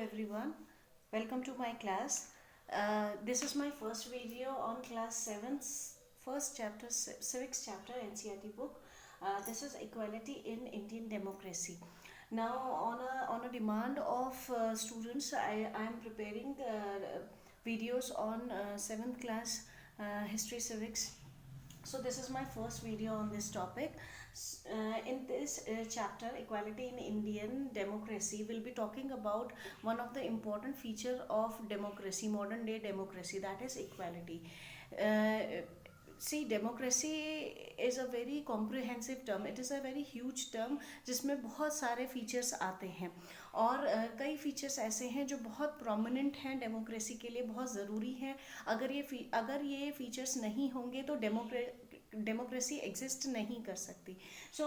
everyone, welcome to my class. This is my first video on class 7's first chapter, civics chapter NCERT book. This is equality in Indian democracy. Now on a demand of students, I am preparing videos on 7th class history civics. So this is my first video on this topic. In this chapter, equality in Indian democracy, will be talking about one of the important feature of democracy, modern day democracy, that is equality. uh, See, democracy is a very comprehensive term. It is a very huge term जिसमें बहुत सारे features आते हैं और कई features ऐसे हैं जो बहुत prominent हैं डेमोक्रेसी के लिए, बहुत ज़रूरी हैं. अगर ये features नहीं होंगे तो डेमोक्रेसी एग्जिस्ट नहीं कर सकती. So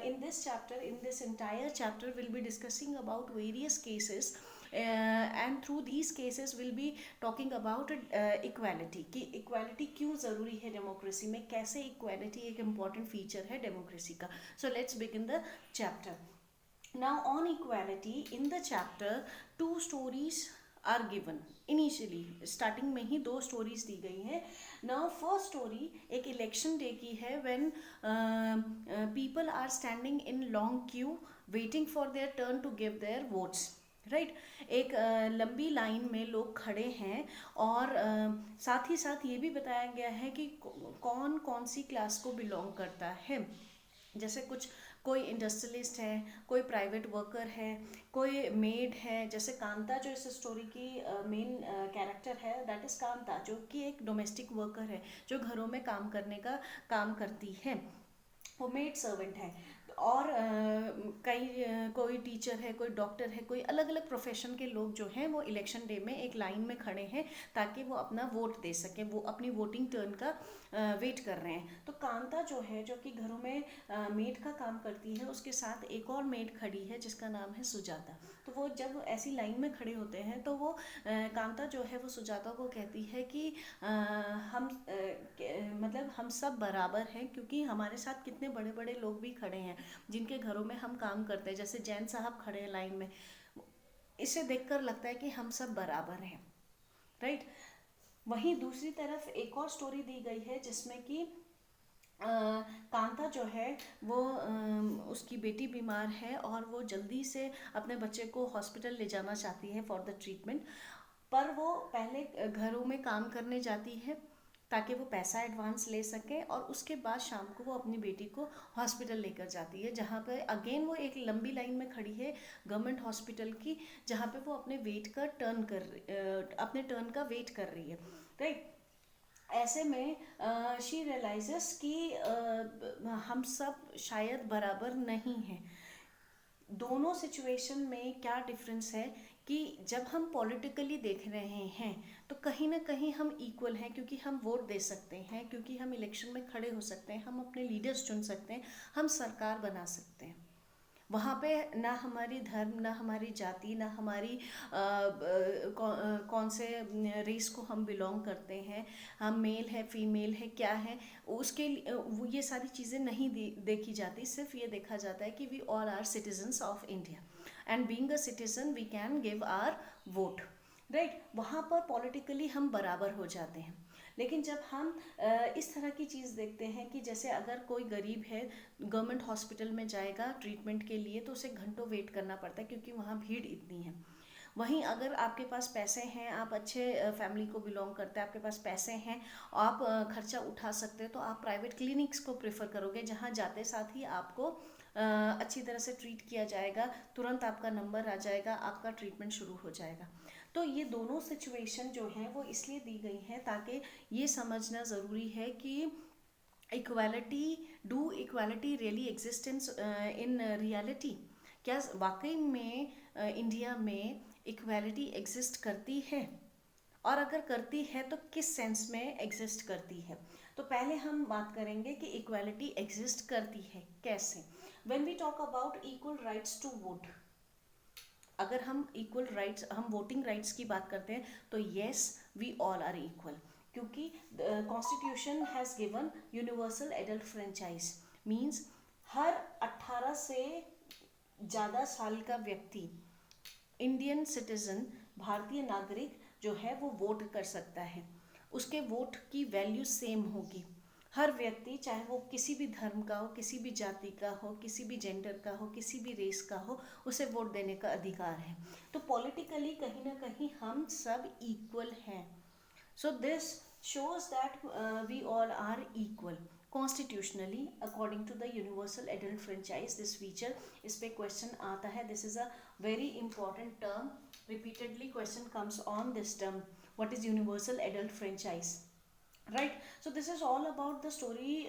in this chapter, in this entire chapter, we'll be discussing about various cases and through these cases we'll be talking about equality, कि equality क्यों ज़रूरी है डेमोक्रेसी में, कैसे equality एक important feature है डेमोक्रेसी का. So let's begin the chapter. Now on equality in the chapter, two stories are given. Initially starting में ही दो स्टोरीज दी गई हैं. नाउ फर्स्ट स्टोरी एक इलेक्शन डे की है, when people are standing in long queue waiting for their turn to give their votes. Right, एक लंबी लाइन में लोग खड़े हैं और साथ ही साथ ये भी बताया गया है कि कौन कौन सी क्लास को बिलोंग करता है. जैसे कोई इंडस्ट्रियलिस्ट है, कोई प्राइवेट वर्कर है, कोई मेड है. जैसे कांता जो इस स्टोरी की मेन कैरेक्टर है, दैट इज़ कांता, जो कि एक डोमेस्टिक वर्कर है, जो घरों में काम करने का काम करती है, वो मेड सर्वेंट है. और कोई टीचर है, कोई डॉक्टर है, कोई अलग अलग प्रोफेशन के लोग जो हैं वो इलेक्शन डे में एक लाइन में खड़े हैं ताकि वो अपना वोट दे सकें, वो अपनी वोटिंग टर्न का वेट कर रहे हैं. तो कांता जो है, जो कि घरों में मेड का काम करती है, उसके साथ एक और मेड खड़ी है जिसका नाम है सुजाता. तो वो जब ऐसी लाइन में खड़े होते हैं तो वो कांता जो है वो सुजाता को कहती है कि मतलब हम सब बराबर हैं, क्योंकि हमारे साथ कितने बड़े बड़े लोग भी खड़े हैं जिनके घरों में हम काम करते हैं. जैसे जैन साहब खड़े हैं लाइन में, इसे देखकर लगता है कि हम सब बराबर हैं. राइट. वहीं दूसरी तरफ एक और स्टोरी दी गई है जिसमें कि कांता जो है वो उसकी बेटी बीमार है और वो जल्दी से अपने बच्चे को हॉस्पिटल ले जाना चाहती है फॉर द ट्रीटमेंट. पर वो पहले घरों में काम करने जाती है ताकि वो पैसा एडवांस ले सके, और उसके बाद शाम को वो अपनी बेटी को हॉस्पिटल लेकर जाती है, जहाँ पे अगेन वो एक लंबी लाइन में खड़ी है गवर्नमेंट हॉस्पिटल की, जहाँ पे वो अपने अपने टर्न का वेट कर रही है. राइट. ऐसे में शी रियलाइजेस कि हम सब शायद बराबर नहीं हैं. दोनों सिचुएशन में क्या डिफरेंस है कि जब हम पॉलिटिकली देख रहे हैं तो कहीं ना कहीं हम इक्वल हैं, क्योंकि हम वोट दे सकते हैं, क्योंकि हम इलेक्शन में खड़े हो सकते हैं, हम अपने लीडर्स चुन सकते हैं, हम सरकार बना सकते हैं. वहाँ पे ना हमारी धर्म, ना हमारी जाति, ना हमारी कौन से रेस को हम बिलोंग करते हैं, हम मेल है फीमेल है क्या है, उसके ये सारी चीज़ें नहीं देखी जाती. सिर्फ ये देखा जाता है कि we all are citizens of India and being a citizen we can give our vote. Right. वहाँ पर पॉलिटिकली हम बराबर हो जाते हैं. लेकिन जब हम इस तरह की चीज़ देखते हैं कि जैसे अगर कोई गरीब है, गवर्नमेंट हॉस्पिटल में जाएगा ट्रीटमेंट के लिए, तो उसे घंटों वेट करना पड़ता है क्योंकि वहाँ भीड़ इतनी है. वहीं अगर आपके पास पैसे हैं, आप अच्छे फैमिली को बिलोंग करते हैं, आपके पास पैसे हैं, आप खर्चा उठा सकते हैं, तो आप प्राइवेट क्लिनिक्स को प्रेफर करोगे, जहाँ जाते साथ ही आपको अच्छी तरह से ट्रीट किया जाएगा, तुरंत आपका नंबर आ जाएगा, आपका ट्रीटमेंट शुरू हो जाएगा. तो ये दोनों सिचुएशन जो हैं वो इसलिए दी गई हैं ताकि ये समझना ज़रूरी है कि equality really exist in reality. क्या वाकई में इंडिया में इक्वालिटी एग्जिस्ट करती है, और अगर करती है तो किस सेंस में एग्जिस्ट करती है. तो पहले हम बात करेंगे कि इक्वालिटी एग्जिस्ट करती है कैसे. When we talk about equal rights to vote, अगर हम इक्वल राइट्स, हम वोटिंग राइट्स की बात करते हैं तो yes, we all are equal, क्योंकि constitution has given universal adult franchise. Means हर 18 से ज़्यादा साल का व्यक्ति इंडियन सिटीजन, भारतीय नागरिक जो है वो वोट कर सकता है, उसके वोट की वैल्यू सेम होगी। हर व्यक्ति, चाहे वो किसी भी धर्म का हो, किसी भी जाति का हो, किसी भी जेंडर का हो, किसी भी रेस का हो, उसे वोट देने का अधिकार है। तो पॉलिटिकली कहीं ना कहीं हम सब इक्वल हैं। So this shows that we all are equal constitutionally according to the universal adult franchise. This feature, इस पे question आता है. This is a very important term. Repeatedly question comes on this term. What is universal adult franchise? Right. So this is all about the story,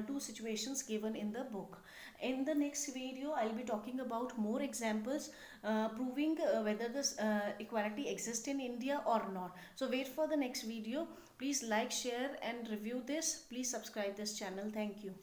two situations given in the book. In the next video I'll be talking about more examples proving whether this equality exists in India or not. So wait for the next video. Please like, share and review this. Please subscribe this channel. Thank you.